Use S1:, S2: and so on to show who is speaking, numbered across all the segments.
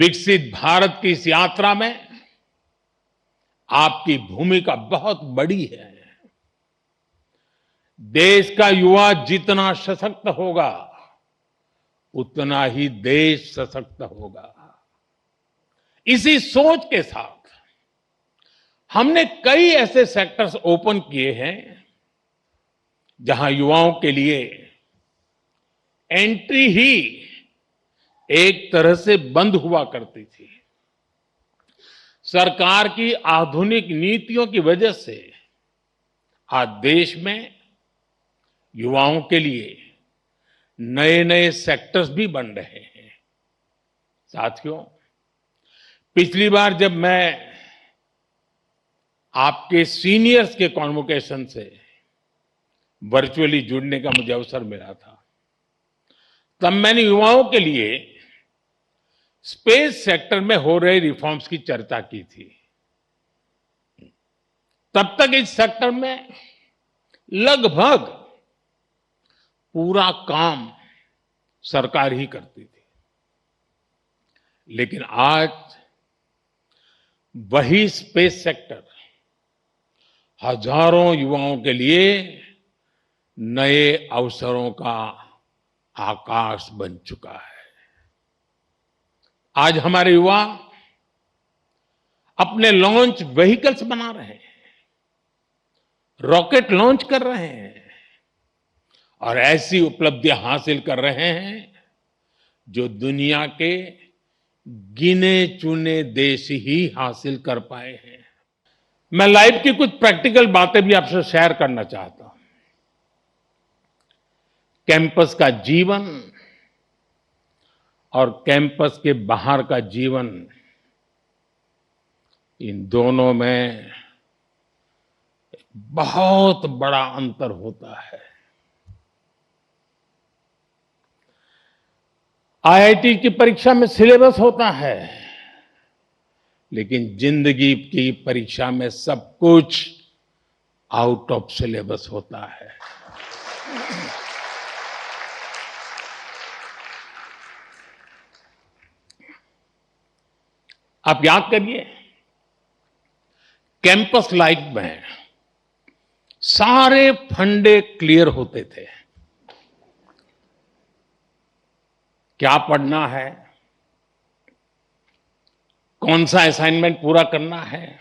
S1: विकसित भारत की इस यात्रा में आपकी भूमिका बहुत बड़ी है। देश का युवा जितना सशक्त होगा, उतना ही देश सशक्त होगा। इसी सोच के साथ हमने कई ऐसे सेक्टर्स ओपन किए हैं जहां युवाओं के लिए एंट्री ही एक तरह से बंद हुआ करती थी। सरकार की आधुनिक नीतियों की वजह से आज देश में युवाओं के लिए नए नए सेक्टर्स भी बन रहे हैं। साथियों, पिछली बार जब मैं आपके सीनियर्स के कॉन्वोकेशन से वर्चुअली जुड़ने का मुझे अवसर मिला था, तब मैंने युवाओं के लिए स्पेस सेक्टर में हो रहे रिफॉर्म्स की चर्चा की थी। तब तक इस सेक्टर में लगभग पूरा काम सरकार ही करती थी, लेकिन आज वही स्पेस सेक्टर हजारों युवाओं के लिए नए अवसरों का आकाश बन चुका है। आज हमारे युवा अपने लॉन्च व्हीकल्स बना रहे हैं, रॉकेट लॉन्च कर रहे हैं और ऐसी उपलब्धियां हासिल कर रहे हैं जो दुनिया के गिने चुने देश ही हासिल कर पाए हैं। मैं लाइफ की कुछ प्रैक्टिकल बातें भी आपसे शेयर करना चाहता हूं। कैंपस का जीवन और कैंपस के बाहर का जीवन, इन दोनों में बहुत बड़ा अंतर होता है। आईआईटी की परीक्षा में सिलेबस होता है, लेकिन जिंदगी की परीक्षा में सब कुछ आउट ऑफ सिलेबस होता है। आप याद करिए, कैंपस लाइफ में सारे फंडे क्लियर होते थे। क्या पढ़ना है, कौन सा असाइनमेंट पूरा करना है,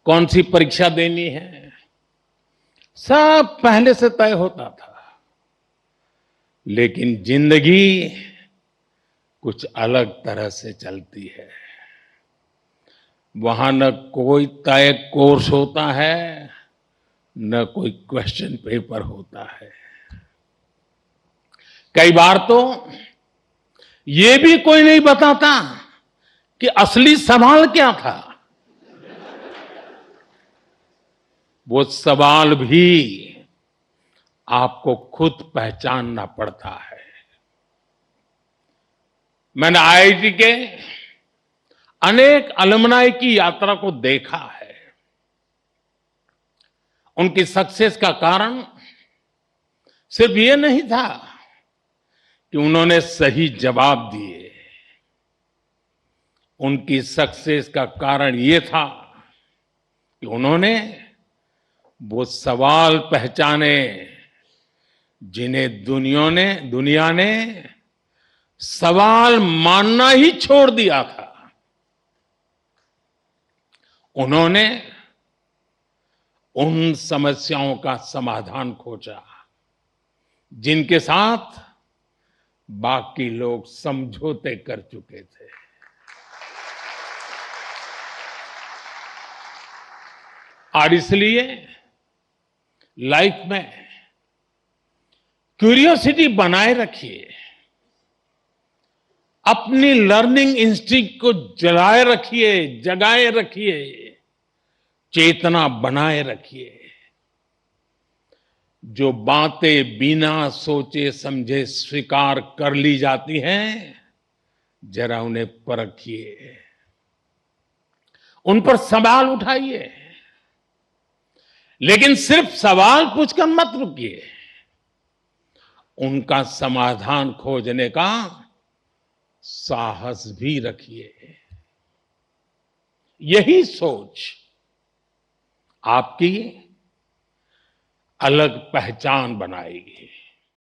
S1: कौन सी परीक्षा देनी है, सब पहले से तय होता था। लेकिन जिंदगी कुछ अलग तरह से चलती है। वहां न कोई तय कोर्स होता है, न कोई क्वेश्चन पेपर होता है। कई बार तो ये भी कोई नहीं बताता कि असली सवाल क्या था। वो सवाल भी आपको खुद पहचानना पड़ता है। मैंने आईआईटी के अनेक अलुमनाई की यात्रा को देखा है। उनकी सक्सेस का कारण सिर्फ ये नहीं था कि उन्होंने सही जवाब दिए। उनकी सक्सेस का कारण ये था कि उन्होंने वो सवाल पहचाने जिन्हें दुनिया ने सवाल मानना ही छोड़ दिया था। उन्होंने उन समस्याओं का समाधान खोजा जिनके साथ बाकी लोग समझौते कर चुके थे। और इसलिए लाइफ में क्यूरियोसिटी बनाए रखिए, अपनी लर्निंग इंस्टिंक्ट को जगाए रखिए, चेतना बनाए रखिए। जो बातें बिना सोचे समझे स्वीकार कर ली जाती हैं, जरा उन्हें परखिए, उन पर सवाल उठाइए। लेकिन सिर्फ सवाल पूछकर मत रुकिए, उनका समाधान खोजने का साहस भी रखिए। यही सोच आपकी अलग पहचान बनाएगी।